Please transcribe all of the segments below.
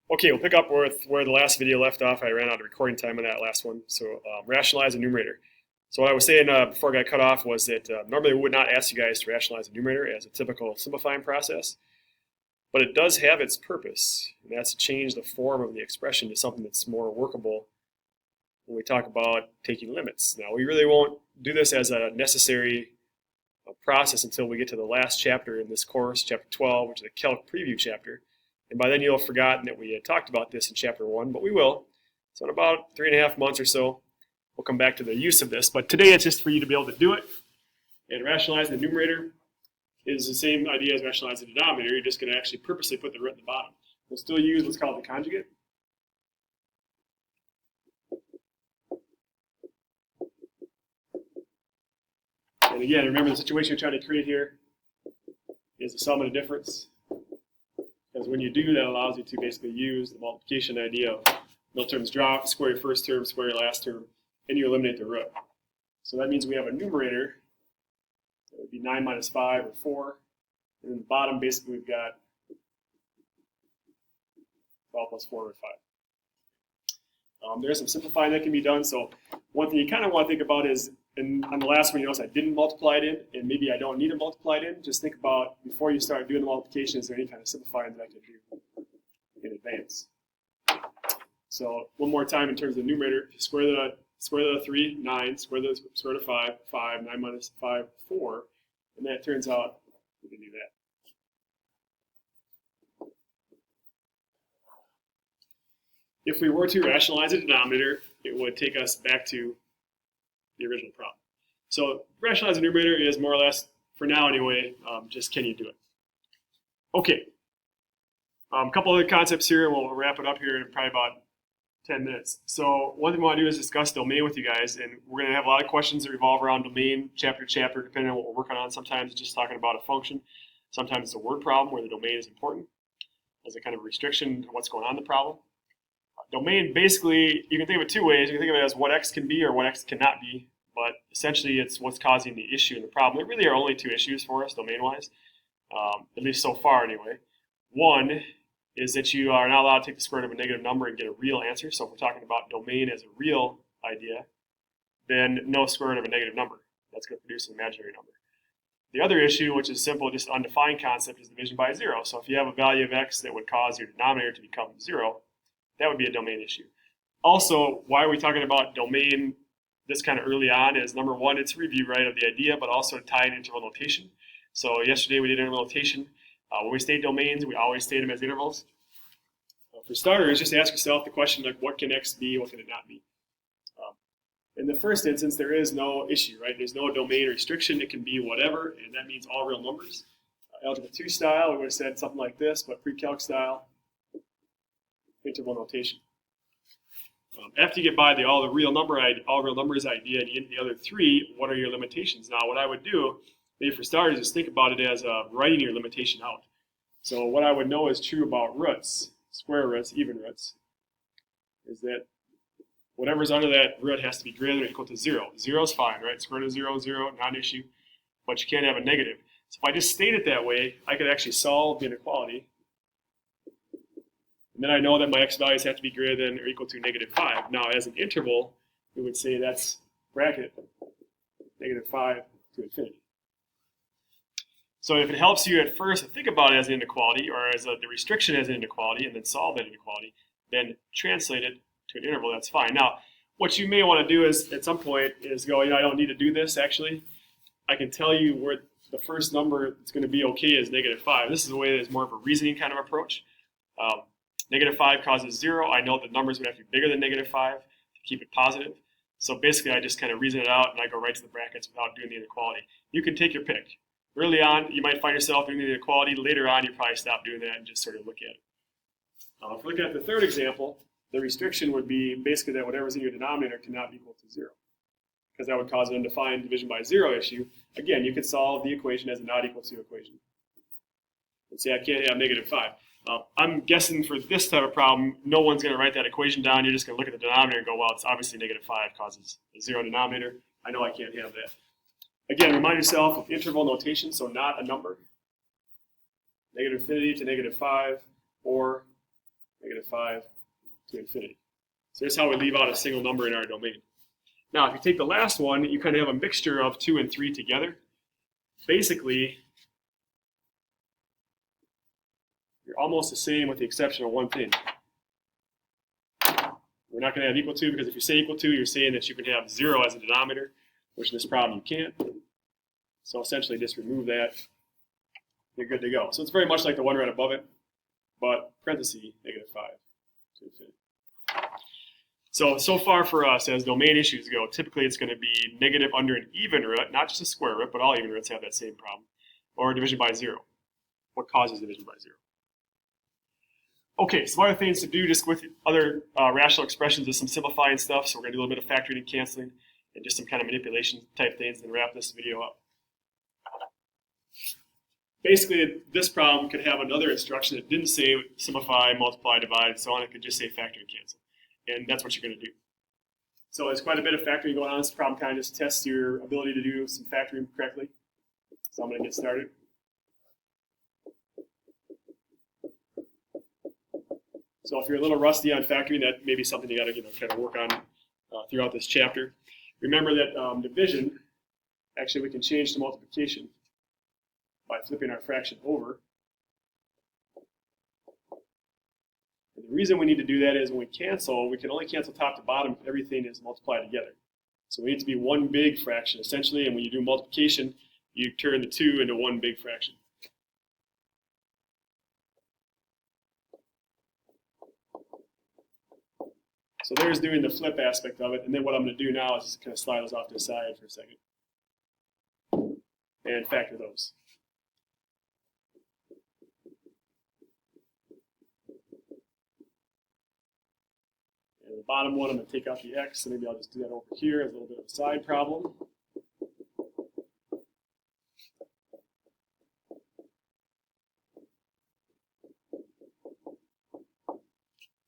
Okay, we'll pick up with where the last video left off. I ran out of recording time on that last one. So rationalize a numerator. So what I was saying before I got cut off was that normally we would not ask you guys to rationalize a numerator as a typical simplifying process, but it does have its purpose, and that's to change the form of the expression to something that's more workable when we talk about taking limits. Now, we really won't do this as a necessary process until we get to the last chapter in this course, chapter 12, which is a calc preview chapter. And by then you'll have forgotten that we had talked about this in chapter 1, but we will. So in about 3.5 months or so, we'll come back to the use of this. But today it's just for you to be able to do it. And rationalize the numerator is the same idea as rationalize the denominator. You're just going to actually purposely put the root at the bottom. We'll still use what's called the conjugate. And again, remember the situation you're trying to create here is the sum and the difference. Because when you do, that allows you to basically use the multiplication idea of middle terms drop, square your first term, square your last term, and you eliminate the root. So that means we have a numerator that would be 9 minus 5 or 4. And in the bottom, basically, we've got 12 plus 4 or 5. There is some simplifying that can be done. So one thing you kind of want to think about is, and on the last one, you notice I didn't multiply it in, and maybe I don't need to multiply it in. Just think about, before you start doing the multiplication, is there any kind of simplifying that I can do in advance? So one more time in terms of the numerator, if you square the 3, 9, square the root of 5, 5, 9 minus 5, 4, and that turns out we can do that. If we were to rationalize a denominator, it would take us back to the original problem. So rationalize a numerator is more or less, for now anyway, just can you do it? Okay. A couple other concepts here, and we'll wrap it up here in probably about 10 minutes. So one thing we want to do is discuss domain with you guys, and we're going to have a lot of questions that revolve around domain, chapter to chapter, depending on what we're working on. Sometimes it's just talking about a function. Sometimes it's a word problem where the domain is important as a kind of restriction to what's going on in the problem. Domain, basically, you can think of it two ways. You can think of it as what x can be or what x cannot be, but essentially it's what's causing the issue in the problem. There really are only two issues for us, domain-wise, at least so far anyway. One is that you are not allowed to take the square root of a negative number and get a real answer. So if we're talking about domain as a real idea, then no square root of a negative number. That's going to produce an imaginary number. The other issue, which is simple, just undefined concept, is division by 0. So if you have a value of x that would cause your denominator to become 0, that would be a domain issue. Also, why are we talking about domain this kind of early on is, number one, it's a review, right, of the idea, but also to tie in interval notation. So yesterday we did interval notation. When we state domains, we always state them as intervals. For starters, just ask yourself the question, like, what can x be, what can it not be? In the first instance, there is no issue, right? There's no domain restriction. It can be whatever, and that means all real numbers. Algebra 2 style, we would have said something like this, but pre-calc style, interval notation. After you get by the all real numbers idea and you get the other three, what are your limitations? Now, what I would do, maybe for starters, is think about it as writing your limitation out. So what I would know is true about roots, square roots, even roots, is that whatever's under that root has to be greater than or equal to 0. 0 is fine, right? Square root of 0, 0, not an issue, but you can't have a negative. So if I just state it that way, I could actually solve the inequality. And then I know that my x values have to be greater than or equal to negative 5. Now, as an interval, we would say that's bracket negative 5 to infinity. So if it helps you at first to think about it as an inequality or as the restriction as an inequality and then solve that inequality, then translate it to an interval, that's fine. Now, what you may want to do is at some point is go, I don't need to do this actually. I can tell you where the first number that's going to be okay is negative 5. This is a way that is more of a reasoning kind of approach. Negative 5 causes 0. I know the numbers would have to be bigger than negative 5 to keep it positive. So basically, I just kind of reason it out, and I go right to the brackets without doing the inequality. You can take your pick. Early on, you might find yourself doing the inequality. Later on, you probably stop doing that and just sort of look at it. If we're looking at the third example, the restriction would be basically that whatever's in your denominator cannot be equal to 0, because that would cause an undefined division by 0 issue. Again, you could solve the equation as a not equal to equation. And say I can't have negative 5. I'm guessing for this type of problem, no one's going to write that equation down. You're just going to look at the denominator and go, well, it's obviously negative 5 causes a 0 denominator. I know I can't have that. Again, remind yourself of interval notation, so not a number. Negative infinity to negative 5, or negative 5 to infinity. So here's how we leave out a single number in our domain. Now, if you take the last one, you kind of have a mixture of 2 and 3 together. Basically, you're almost the same with the exception of one thing. We're not going to have equal to, because if you say equal to, you're saying that you can have 0 as a denominator, which in this problem you can't. So essentially just remove that. You're good to go. So it's very much like the one right above it, but parenthesis, -5 to infinity. So far for us, as domain issues go, typically it's going to be negative under an even root, not just a square root, but all even roots have that same problem, or division by 0. What causes division by 0? Okay, some other things to do just with other rational expressions is some simplifying stuff. So we're going to do a little bit of factoring and canceling and just some kind of manipulation type things and wrap this video up. Basically, this problem could have another instruction that didn't say simplify, multiply, divide, and so on. It could just say factor and cancel. And that's what you're going to do. So there's quite a bit of factoring going on. This problem kind of just tests your ability to do some factoring correctly. So I'm going to get started. So if you're a little rusty on factoring, that may be something you got to kind of work on throughout this chapter. Remember that division, actually we can change to multiplication by flipping our fraction over. And the reason we need to do that is when we cancel, we can only cancel top to bottom if everything is multiplied together. So we need to be one big fraction essentially, and when you do multiplication, you turn the 2 into one big fraction. So there's doing the flip aspect of it, and then what I'm going to do now is just kind of slide those off to the side for a second and factor those. And the bottom one, I'm going to take out the x, so maybe I'll just do that over here as a little bit of a side problem.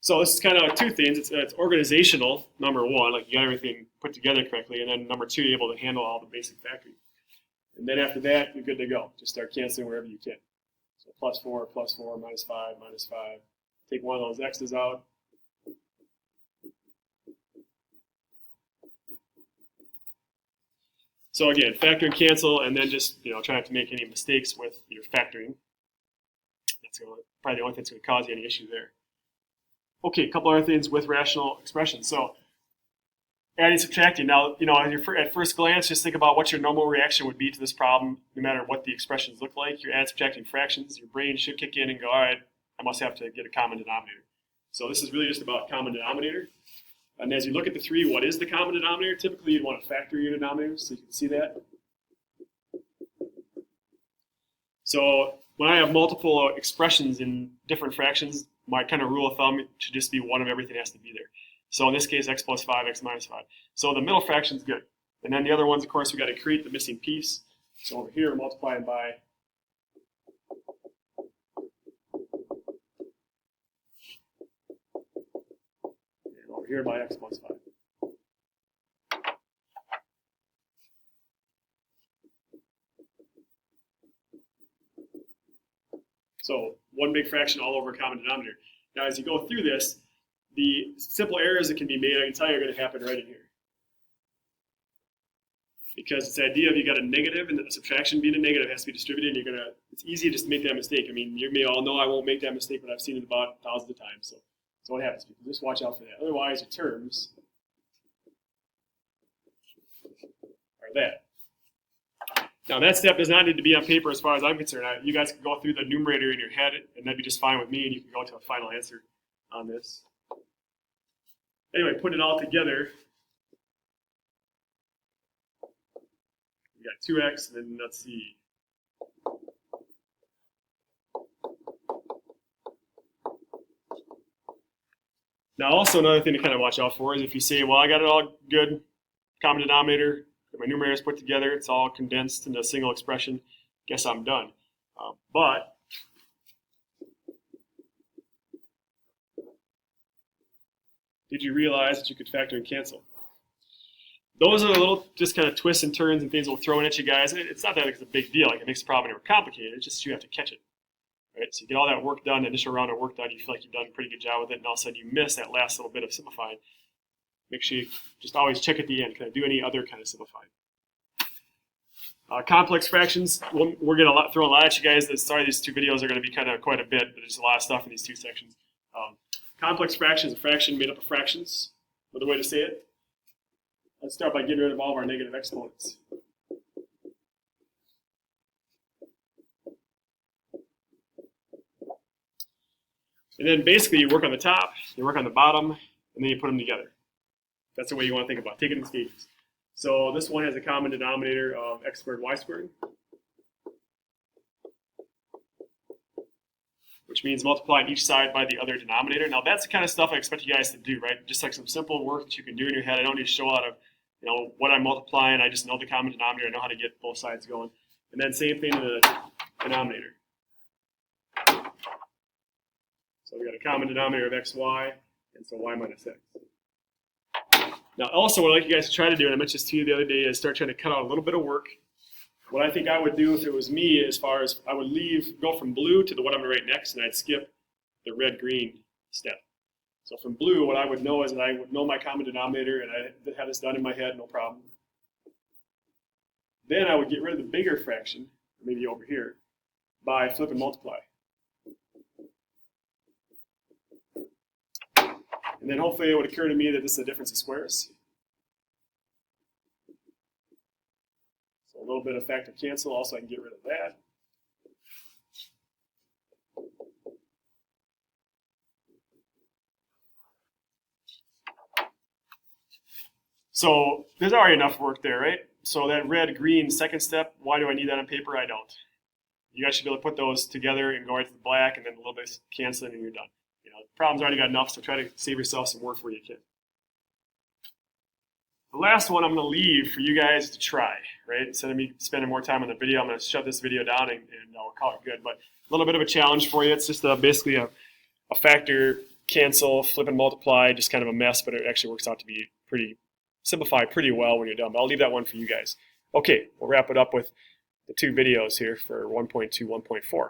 So this is kind of two things. It's organizational, number one, like you got everything put together correctly, and then number two, you're able to handle all the basic factoring. And then after that, you're good to go. Just start canceling wherever you can. So +4, +4, -5, -5. Take one of those x's out. So again, factor and cancel, and then just try not to make any mistakes with your factoring. That's probably the only thing that's going to cause you any issue there. Okay, a couple other things with rational expressions. So, adding, subtracting. Now, at first glance, just think about what your normal reaction would be to this problem, no matter what the expressions look like. You're adding, subtracting fractions. Your brain should kick in and go, all right, I must have to get a common denominator. So this is really just about common denominator. And as you look at the 3, what is the common denominator? Typically, you'd want to factor your denominators, so you can see that. So when I have multiple expressions in different fractions, my kind of rule of thumb should just be one of everything has to be there. So in this case, x + 5, x - 5. So the middle fraction is good. And then the other ones, of course, we got to create the missing piece. So over here, we're multiplying by and over here by x + 5. So one big fraction all over a common denominator. Now, as you go through this, the simple errors that can be made, I can tell you, are going to happen right in here. Because it's the idea of you got a negative, and the subtraction being a negative has to be distributed, and it's easy just to make that mistake. I mean, you may all know I won't make that mistake, but I've seen it about thousands of times. So what happens? People just watch out for that. Otherwise, your terms are that. Now, that step does not need to be on paper as far as I'm concerned. You guys can go through the numerator in your head, and that'd be just fine with me, and you can go to a final answer on this. Anyway, putting it all together, we got 2x, and then let's see. Now, also another thing to kind of watch out for is if you say, well, I got it all good, common denominator, my numerator is put together, it's all condensed into a single expression, guess I'm done. But did you realize that you could factor and cancel? Those are the little just kind of twists and turns and things we'll throw in at you guys. It's not that it's a big deal, like it makes the problem more complicated, it's just you have to catch it. Right? So you get all that work done, initial round of work done, you feel like you've done a pretty good job with it, and all of a sudden you miss that last little bit of simplifying. Make sure you just always check at the end. Can I do any other kind of simplifying? Complex fractions, we're going to throw a lot at you guys. Sorry, these two videos are going to be kind of quite a bit, but there's a lot of stuff in these two sections. Complex fraction is a fraction made up of fractions. Another way to say it, let's start by getting rid of all of our negative exponents. And then basically you work on the top, you work on the bottom, and then you put them together. That's the way you want to think about it. Take it in stages. So this one has a common denominator of x squared, y squared, which means multiplying each side by the other denominator. Now that's the kind of stuff I expect you guys to do, right? Just like some simple work that you can do in your head. I don't need to show a lot of, what I'm multiplying. I just know the common denominator. I know how to get both sides going. And then same thing to the denominator. So we got a common denominator of x, y, and so y minus x. Now, also, what I'd like you guys to try to do, and I mentioned this to you the other day, is start trying to cut out a little bit of work. What I think I would do if it was me, as far as I would go from blue to the what I'm going to write next, and I'd skip the red-green step. So from blue, what I would know is that I would know my common denominator, and I have this done in my head, no problem. Then I would get rid of the bigger fraction, maybe over here, by flip and multiply. And then hopefully it would occur to me that this is a difference of squares. So a little bit of factor cancel, also I can get rid of that. So there's already enough work there, right? So that red-green second step, why do I need that on paper? I don't. You guys should be able to put those together and go right to the black and then a little bit canceling and you're done. The problem's already got enough, so try to save yourself some work where you can. The last one I'm going to leave for you guys to try, right? Instead of me spending more time on the video, I'm going to shut this video down and I'll call it good. But a little bit of a challenge for you. It's just basically a factor, cancel, flip and multiply, just kind of a mess, but it actually works out to be simplified pretty well when you're done. But I'll leave that one for you guys. Okay, we'll wrap it up with the two videos here for 1.2, 1.4.